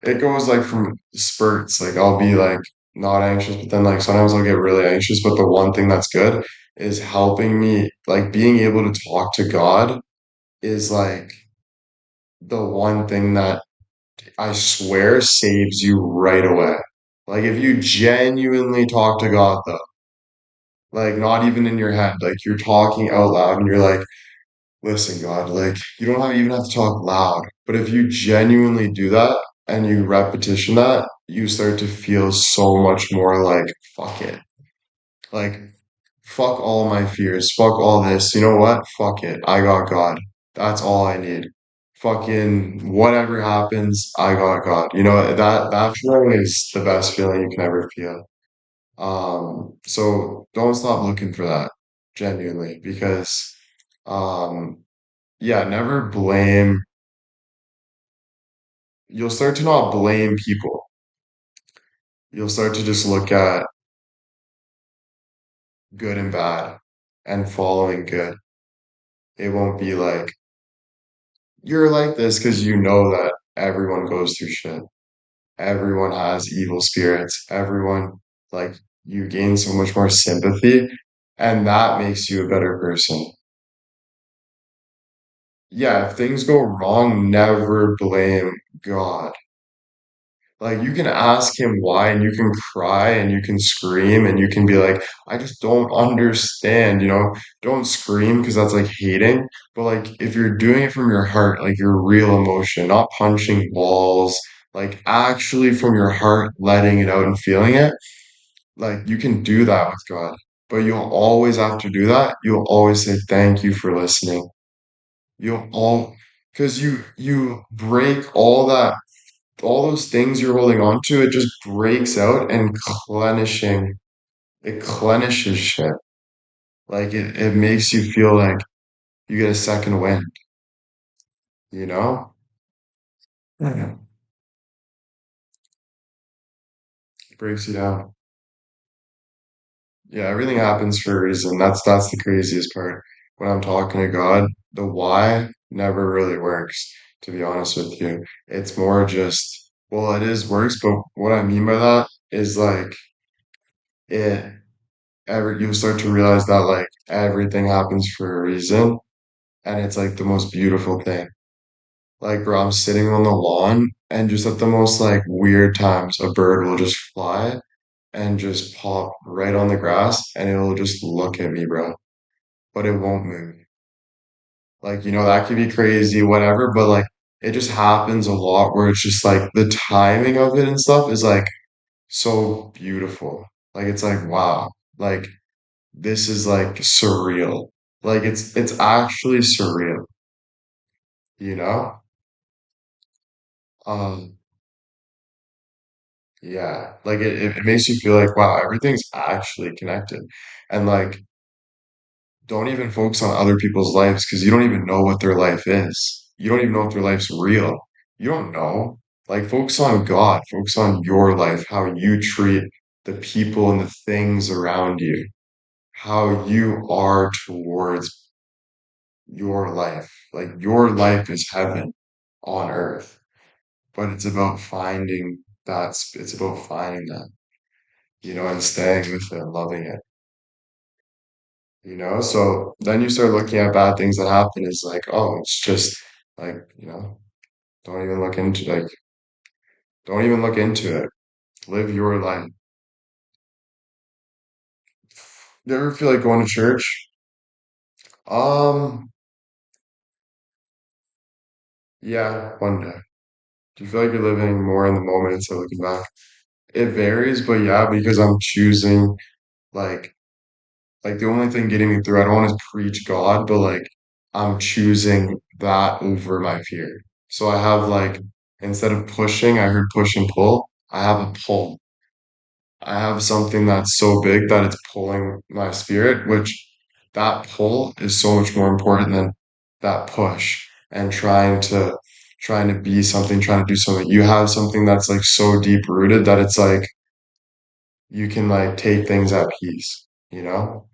It goes like from spurts. Like I'll be like not anxious, but then like sometimes I'll get really anxious. But the one thing that's good is helping me, like being able to talk to God is like the one thing that I swear saves you right away. Like if you genuinely talk to God though, like not even in your head, like you're talking out loud and you're like, listen, God, like you don't even have to talk loud, but if you genuinely do that and you repetition that, you start to feel so much more like, fuck it. Like, fuck all my fears. Fuck all this. You know what? Fuck it. I got God. That's all I need. Fucking whatever happens, I got God. That feeling is the best feeling you can ever feel. So don't stop looking for that, genuinely, because um yeah, never blame. You'll start to not blame people. You'll start to just look at good and bad and following good. It won't be like, you're like this because you know that everyone goes through shit. Everyone has evil spirits. Everyone, like, you gain so much more sympathy, and that makes you a better person. Yeah, if things go wrong, never blame God. Like you can ask him why and you can cry and you can scream and you can be like, I just don't understand. Don't scream because that's like hating. But like if you're doing it from your heart, like your real emotion, not punching walls, like actually from your heart, letting it out and feeling it, like you can do that with God. But you'll always have to do that. You'll always say, thank you for listening. You'll all, because you break all those things you're holding on to, it just breaks out and it cleanshes shit. Like it makes you feel like you get a second wind, you know? Yeah. It breaks you down. Yeah, everything happens for a reason. That's the craziest part. When I'm talking to God, the why never really works, to be honest with you. It's more just, well, it is works, but what I mean by that is like it you'll start to realize that like everything happens for a reason, and it's like the most beautiful thing. Like, bro, I'm sitting on the lawn, and just at the most like weird times, a bird will just fly and just pop right on the grass, and it'll just look at me, bro, but it won't move. Like, that could be crazy, whatever, but like it just happens a lot where it's just like the timing of it and stuff is like so beautiful. Like it's like, wow, like this is like surreal. Like it's actually surreal, you know? Um, yeah, like it makes you feel like, wow, everything's actually connected. And like, don't even focus on other people's lives because you don't even know what their life is. You don't even know if their life's real. You don't know. Like, focus on God, focus on your life, how you treat the people and the things around you, how you are towards your life. Like, your life is heaven on earth, but it's about finding it's about finding that, and staying with it and loving it. So then you start looking at bad things that happen as like, oh, it's just like, don't even look into don't even look into it. Live your life. You ever feel like going to church? Um, yeah, one day. Do you feel like you're living more in the moment instead of looking back? It varies, but yeah, because I'm choosing like the only thing getting me through, I don't want to preach God, but like I'm choosing that over my fear. So I have like instead of pushing, I heard push and pull. I have a pull. I have something that's so big that it's pulling my spirit, which that pull is so much more important than that push and trying to be something, trying to do something. You have something that's like so deep rooted that it's like you can like take things at peace, you know?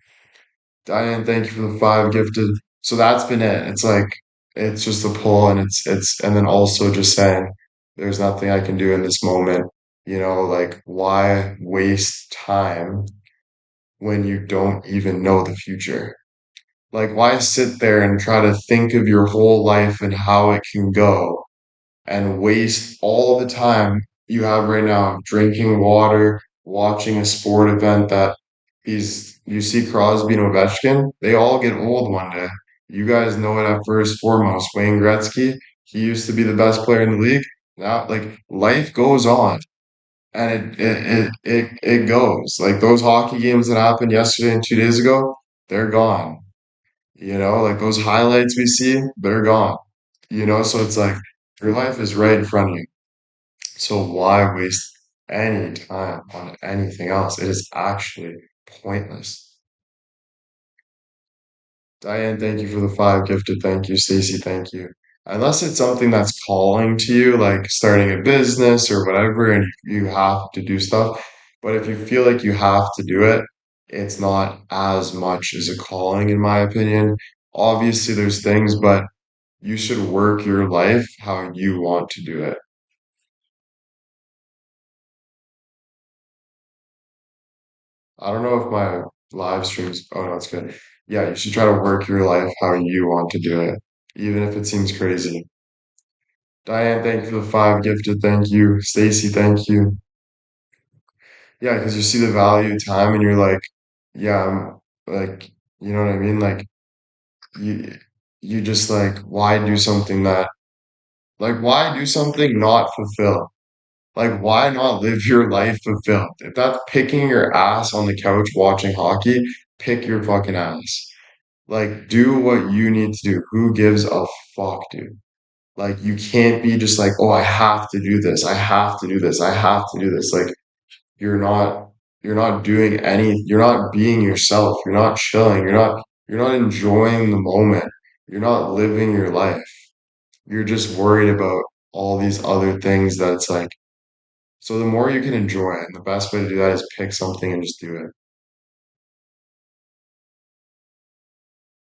Diane, thank you for the five gifted. So that's been it. It's like it's just a pull and it's and then also just saying there's nothing I can do in this moment. Like why waste time when you don't even know the future? Like why sit there and try to think of your whole life and how it can go and waste all the time you have right now drinking water, watching a sport event that you see Crosby and Ovechkin, they all get old one day. You guys know it at first foremost. Wayne Gretzky, he used to be the best player in the league. Now, like life goes on and it goes. Like those hockey games that happened yesterday and 2 days ago, they're gone. Like those highlights we see, they're gone. So it's like your life is right in front of you. So why waste any time on anything else? It is actually pointless. Diane, thank you for the five gifted. Thank you. Stacy, thank you. Unless it's something that's calling to you, like starting a business or whatever, and you have to do stuff. But if you feel like you have to do it, it's not as much as a calling, in my opinion. Obviously, there's things, but you should work your life how you want to do it. I don't know if my live streams, oh no, it's good. Yeah, you should try to work your life how you want to do it, even if it seems crazy. Diane, thank you for the five gifted. Thank you. Stacy, thank you. Yeah, because you see the value of time and you're like, yeah, I'm like, you know what I mean? Like you you just like, why do something why do something not fulfill? Like, why not live your life fulfilled? If that's picking your ass on the couch watching hockey, pick your fucking ass. Like, do what you need to do. Who gives a fuck, dude? Like, you can't be just like, oh, I have to do this. I have to do this. I have to do this. Like, you're not, you're not being yourself. You're not chilling. You're not enjoying the moment. You're not living your life. You're just worried about all these other things that it's like, so the more you can enjoy it, and the best way to do that is pick something and just do it.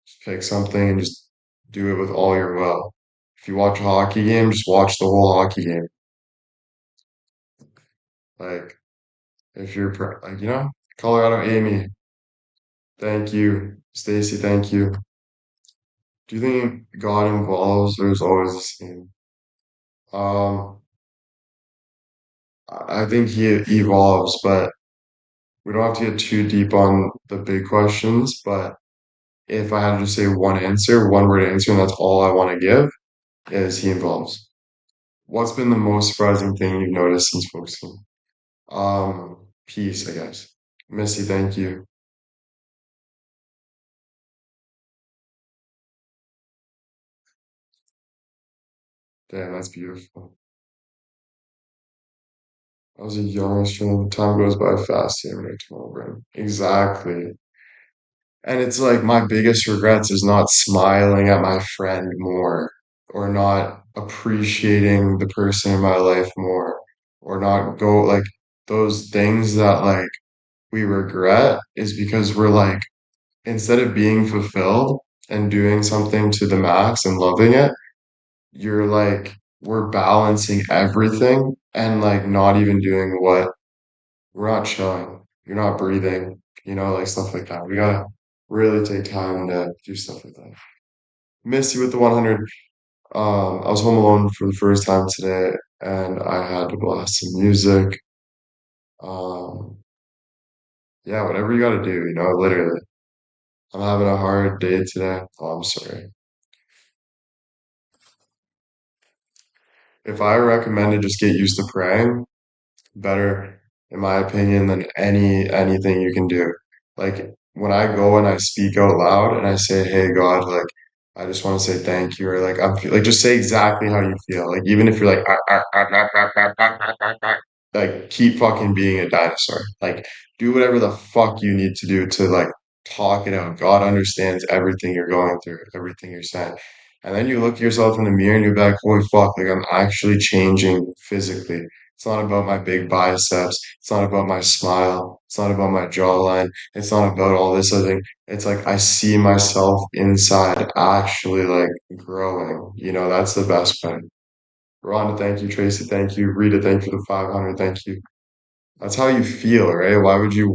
Just pick something and just do it with all your will. If you watch a hockey game, just watch the whole hockey game. Like if you're like Colorado Amy, Thank you, Stacy. Thank you. Do you think God evolves or is always the same? Um, I think he evolves, but we don't have to get too deep on the big questions. But if I had to say one answer, one word answer, and that's all I want to give, is he evolves. What's been the most surprising thing you've noticed since focusing? Peace, I guess. Missy, thank you. Damn, that's beautiful. I was a young student. Time goes by fast here in tomorrow, brain. Exactly. And it's like my biggest regrets is not smiling at my friend more, or not appreciating the person in my life more, or not go like those things that like we regret is because we're like, instead of being fulfilled and doing something to the max and loving it, you're like, we're balancing everything and like not even doing what we're not chilling. You're not breathing, like stuff like that. We gotta really take time to do stuff like that. Miss you with the 100. I was home alone for the first time today and I had to blast some music. Um, yeah, whatever you gotta do, literally. I'm having a hard day today. Oh, I'm sorry. If I recommended just get used to praying, better, in my opinion, than anything you can do. Like when I go and I speak out loud and I say, "Hey God, like I just want to say thank you," or like like just say exactly how you feel. Like even if you're like like keep fucking being a dinosaur. Like do whatever the fuck you need to do to like talk it out. God understands everything you're going through, everything you're saying. And then you look yourself in the mirror and you're like, holy fuck, like I'm actually changing physically. It's not about my big biceps. It's not about my smile. It's not about my jawline. It's not about all this other thing. It's like I see myself inside actually like growing. That's the best part. Rhonda, thank you. Tracy, thank you. Rita, thank you for the 500. Thank you. That's how you feel, right? Why wouldn't you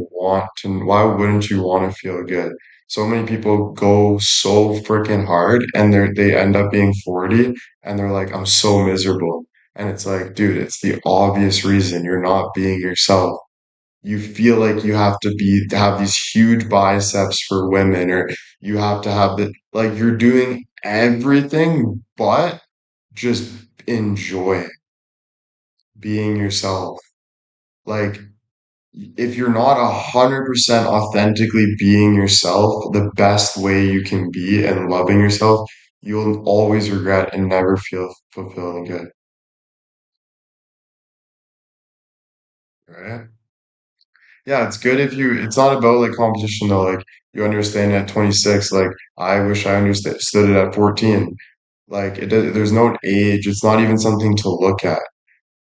want to feel good? So many people go so freaking hard and they end up being 40 and they're like, I'm so miserable. And it's like, dude, it's the obvious reason you're not being yourself. You feel like you have to have these huge biceps for women, or you have to have like you're doing everything but just enjoy being yourself. Like if you're not 100% authentically being yourself, the best way you can be and loving yourself, you'll always regret and never feel fulfilled and good, right? Yeah, it's good if it's not about like competition though. Like you understand at 26, like I wish I understood it at 14. Like there's no age. It's not even something to look at.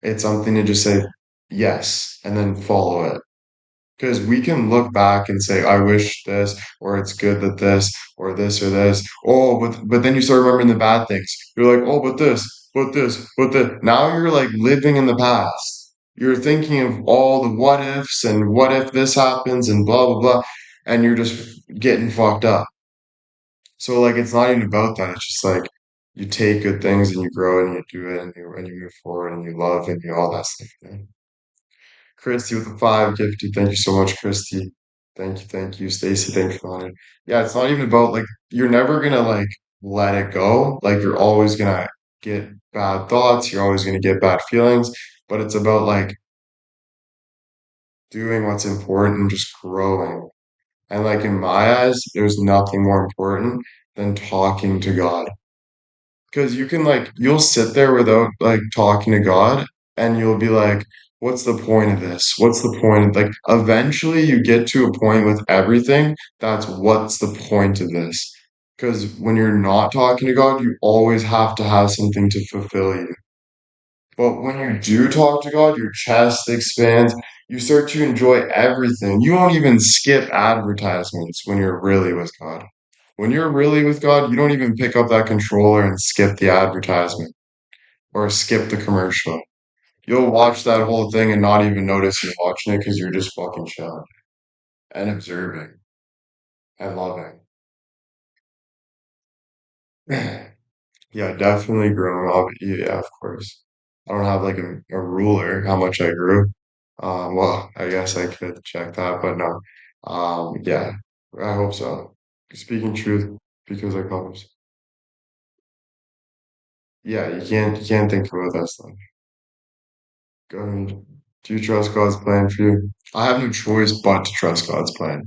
It's something to just say yes and then follow it. Because we can look back and say, I wish this, or it's good that this, or this, or this. Oh, but then you start remembering the bad things. You're like, oh, but this, but that. Now you're like living in the past. You're thinking of all the what ifs and what if this happens and blah, blah, blah. And you're just getting fucked up. So, like, it's not even about that. It's just like you take good things and you grow and you do it and you move forward and you love and you all that stuff. Christy with the 5 gifted. Thank you so much, Christy. Thank you, thank you. Stacy, thank you for 100. Yeah, it's not even about like you're never gonna like let it go. Like you're always gonna get bad thoughts, you're always gonna get bad feelings, but it's about like doing what's important and just growing. And like in my eyes, there's nothing more important than talking to God. Because you can like you'll sit there without like talking to God and you'll be like, what's the point of this? What's the point of like eventually you get to a point with everything that's what's the point of this? Because when you're not talking to God, you always have to have something to fulfill you. But when you do talk to God, your chest expands. You start to enjoy everything. You won't even skip advertisements when you're really with God. When you're really with God, you don't even pick up that controller and skip the advertisement or skip the commercial. You'll watch that whole thing and not even notice you're watching it because you're just fucking chilling and observing. and loving. Yeah, definitely growing up. Yeah, of course. I don't have like a ruler how much I grew. Well, I guess I could check that, but no. Yeah, I hope so. Speaking truth because it comes. Yeah, you can't think about that stuff. Go ahead. Do you trust God's plan for you? I have no choice but to trust God's plan.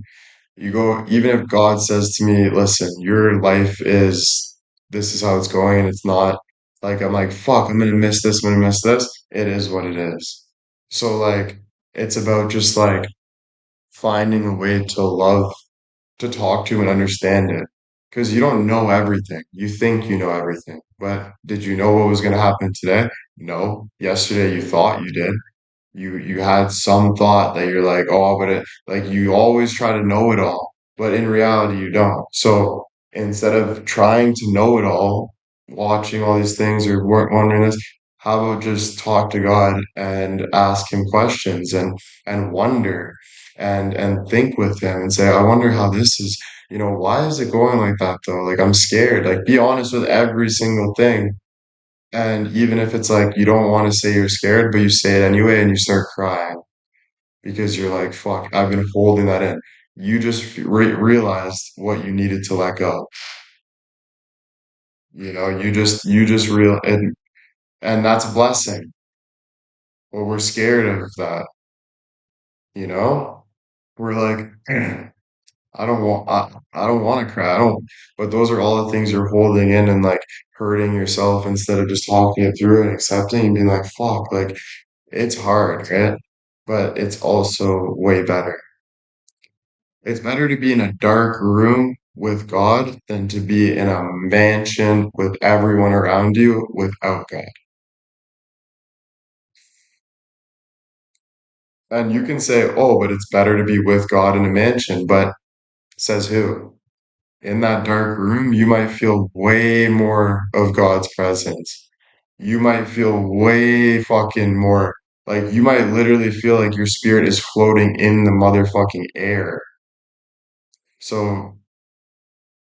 You go, even if God says to me, listen, your life is, this is how it's going, and it's not like, I'm like, fuck, I'm gonna miss this, I'm gonna miss this. It is what it is. So, like, it's about just like finding a way to love, to talk to and understand it. Because you don't know everything. You think you know everything. But did you know what was gonna happen today? No. Yesterday you thought you did. You had some thought that you're like, oh, but it like you always try to know it all, but in reality you don't. So instead of trying to know it all, watching all these things or wondering this, how about just talk to God and ask him questions and wonder and think with him and say, I wonder how this is, why is it going like that though? Like I'm scared. Like be honest with every single thing and even if it's like you don't want to say you're scared, but you say it anyway and you start crying because you're like, fuck, I've been holding that in. You just realized what you needed to let go. You just and that's a blessing. Well, we're scared of that, you know? We're like, I don't want to cry. I don't, but those are all the things you're holding in and like hurting yourself instead of just talking it through and accepting and being like, fuck, like it's hard, right? But it's also way better. It's better to be in a dark room with God than to be in a mansion with everyone around you without God. And you can say, oh, but it's better to be with God in a mansion, but says who? In that dark room, you might feel way more of God's presence. You might feel way fucking more. Like, you might literally feel like your spirit is floating in the motherfucking air. So,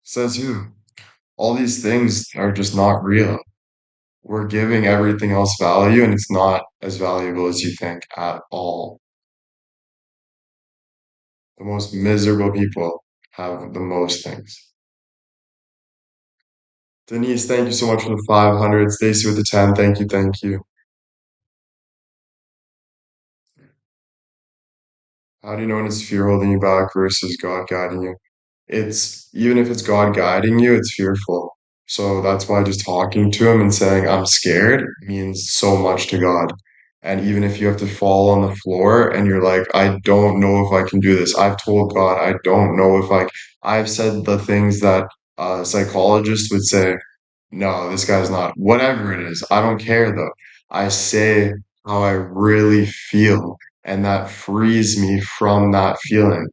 says who? All these things are just not real. We're giving everything else value, and it's not as valuable as you think at all. The most miserable people have the most things. Denise, thank you so much for the 500. Stacy with the 10. Thank you, thank you. How do you know when it's fear holding you back versus God guiding you? It's even if it's God guiding you, it's fearful. So that's why just talking to him and saying, I'm scared means so much to God. And even if you have to fall on the floor and you're like, I don't know if I can do this. I've told God, I don't know if I've said the things that a psychologist would say, no, this guy's not, whatever it is. I don't care though. I say how I really feel, and that frees me from that feeling.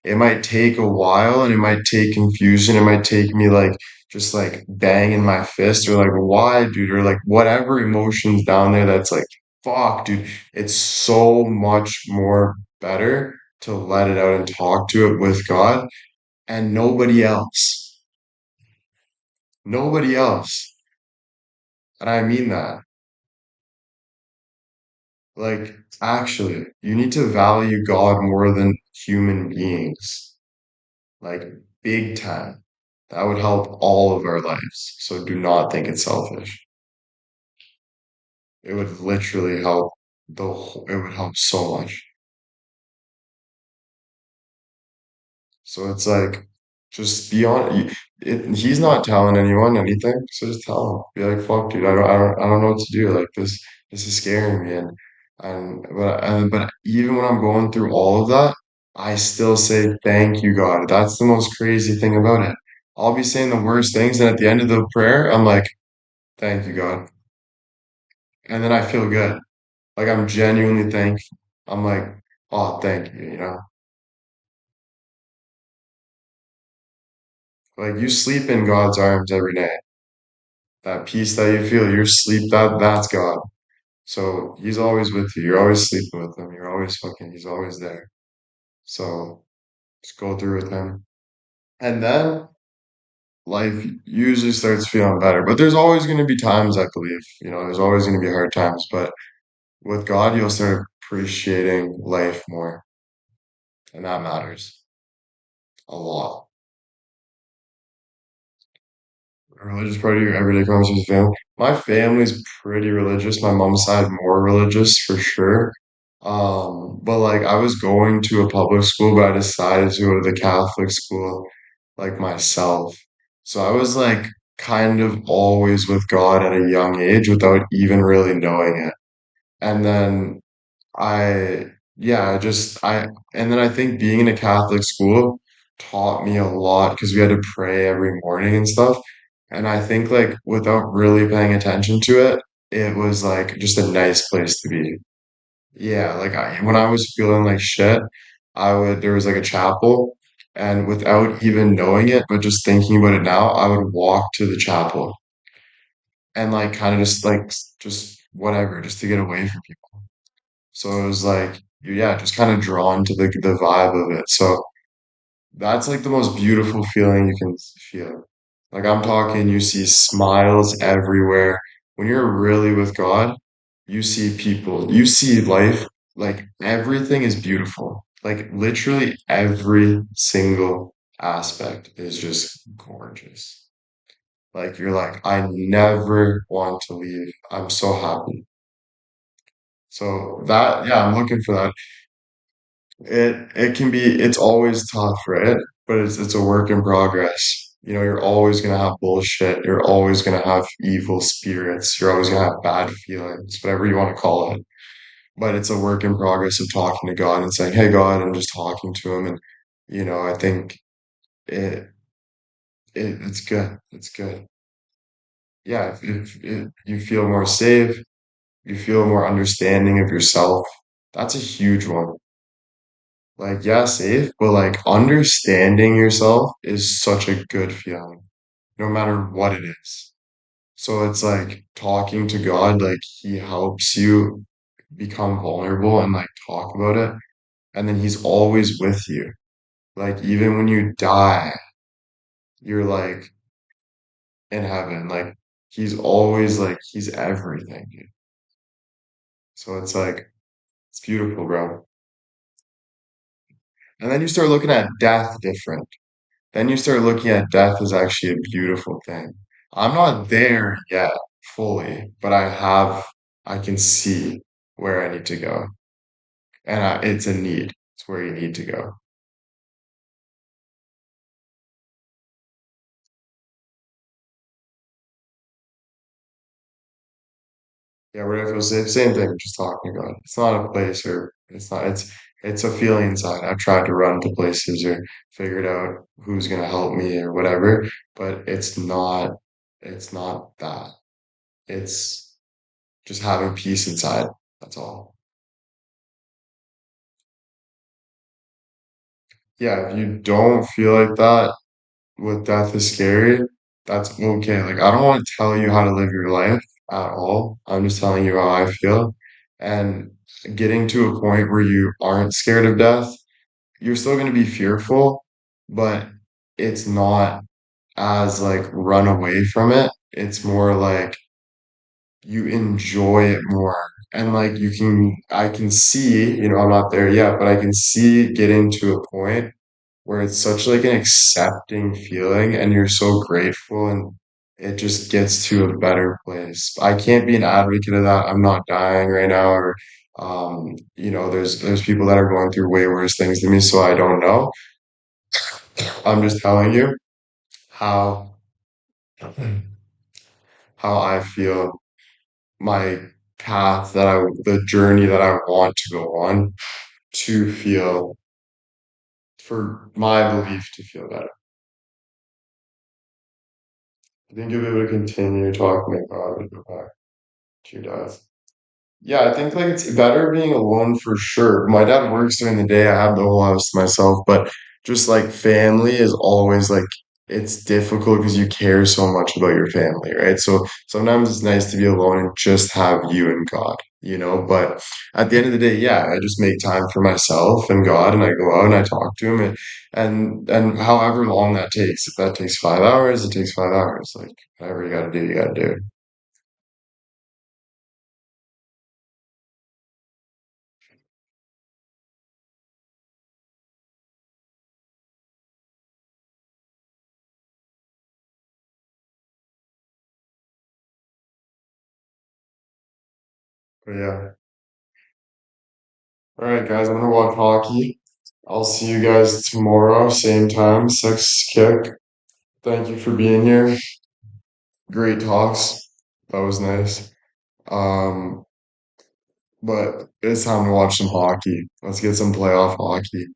It might take a while and it might take confusion. It might take me like just like banging my fist or like, why, dude? Or like whatever emotions down there that's like, fuck, dude. It's so much more better to let it out and talk to it with God and nobody else. Nobody else. And I mean that. Like, actually, you need to value God more than human beings. Like, big time. That would help all of our lives. So do not think it's selfish. It would literally help it would help so much. So it's like, just be on he's not telling anyone anything, so just tell him. Be like, fuck, dude, I don't know what to do. Like this is scaring me, but even when I'm going through all of that, I still say thank you, God. That's the most crazy thing about it. I'll be saying the worst things, and at the end of the prayer, I'm like, thank you, God, and then I feel good. Like I'm genuinely thankful. I'm like, oh, thank you, Like you sleep in God's arms every night. That peace that you feel, your sleep, that's God. So he's always with you. You're always sleeping with him. He's always there. So just go through with him. And then life usually starts feeling better. But there's always going to be times, I believe, there's always going to be hard times. But with God, you'll start appreciating life more. And that matters a lot. A religious part of your everyday conversation with family. My family's pretty religious. My mom's side more religious for sure. But like I was going to a public school, but I decided to go to the Catholic school like myself. So I was like kind of always with God at a young age without even really knowing it. And then I, yeah, and then I think being in a Catholic school taught me a lot because we had to pray every morning and stuff. And I think like without really paying attention to it, it was like just a nice place to be. Yeah, like when I was feeling like shit, there was like a chapel, and without even knowing it, but just thinking about it now, I would walk to the chapel and like kind of just whatever, just to get away from people. So it was like, yeah, just kind of drawn to the vibe of it. So that's like the most beautiful feeling you can feel. Like I'm talking, you see smiles everywhere. When you're really with God, you see people, you see life, like everything is beautiful. Like literally every single aspect is just gorgeous. Like you're like, I never want to leave. I'm so happy. So that, yeah, I'm looking for that. It's always tough, right? But it's a work in progress. You're always gonna have bullshit. You're always gonna have evil spirits. You're always gonna have bad feelings, whatever you want to call it. But it's a work in progress of talking to God and saying, "Hey, God," and just talking to Him. And I think it, it's good. It's good. Yeah, if you feel more safe, you feel more understanding of yourself. That's a huge one. Like, yeah, safe, but like understanding yourself is such a good feeling, no matter what it is. So it's like talking to God, like He helps you become vulnerable and like talk about it. And then He's always with you. Like, even when you die, you're like in heaven. Like, He's always like, He's everything, dude. So it's like, it's beautiful, bro. And then you start looking at death different. Then you start looking at death as actually a beautiful thing. I'm not there yet fully, but I can see where I need to go. And it's a need. It's where you need to go. Yeah, where do I feel safe? Same thing, just talking about it. It's not a place or it's a feeling inside. I've tried to run to places or figured out who's gonna help me or whatever, but it's not that. It's just having peace inside. That's all. Yeah, if you don't feel like that with death is scary, that's okay. Like, I don't want to tell you how to live your life at all. I'm just telling you how I feel. And getting to a point where you aren't scared of death, you're still going to be fearful, but it's not as like run away from it. It's more like you enjoy it more. And like I can see, I'm not there yet, but I can see getting to a point where it's such like an accepting feeling and you're so grateful and it just gets to a better place. I can't be an advocate of that. I'm not dying right now or there's people that are going through way worse things than me, so I don't know. I'm just telling you how how I feel my the journey that I want to go on to feel for my belief to feel better. I think you'll be able to continue talking about it, go back to your death. Yeah, I think like it's better being alone for sure. My dad works during the day. I have the whole house to myself, but just like family is always like it's difficult because you care so much about your family, right? So sometimes it's nice to be alone and just have you and God. But at the end of the day, yeah, I just make time for myself and God, and I go out and I talk to him, and however long that takes, if that takes 5 hours, it takes 5 hours. Like whatever you gotta do, you gotta do. But yeah. All right, guys, I'm gonna watch hockey. I'll see you guys tomorrow, same time, six kick. Thank you for being here. Great talks. That was nice. Um, but it's time to watch some hockey. Let's get some playoff hockey.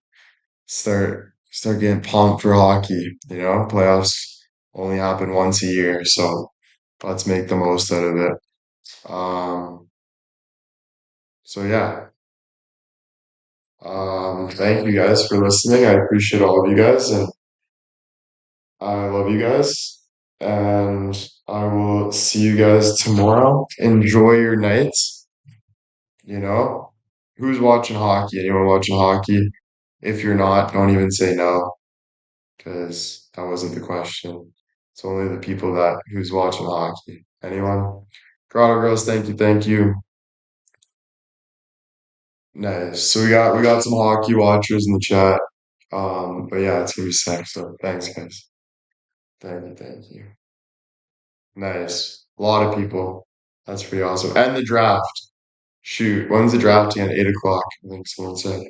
Start getting pumped for hockey. Playoffs only happen once a year, so let's make the most out of it. Um, so yeah. Thank you guys for listening. I appreciate all of you guys, and I love you guys. And I will see you guys tomorrow. Enjoy your nights. You know, who's watching hockey? Anyone watching hockey? If you're not, don't even say no, because that wasn't the question. It's only the people that who's watching hockey. Anyone? Toronto girls, thank you, thank you. Nice. So we got some hockey watchers in the chat. But yeah, it's gonna be sick. So thanks, guys. Thank you, thank you. Nice. A lot of people. That's pretty awesome. And the draft. Shoot, when's the draft again? 8 o'clock. I think someone said.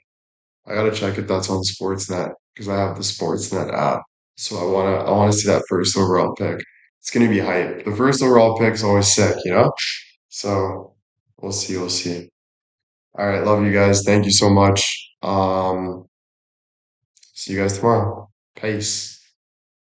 I gotta check if that's on Sportsnet because I have the Sportsnet app. So I wanna see that first overall pick. It's gonna be hype. The first overall pick is always sick. So we'll see. All right, love you guys. Thank you so much. See you guys tomorrow. Peace.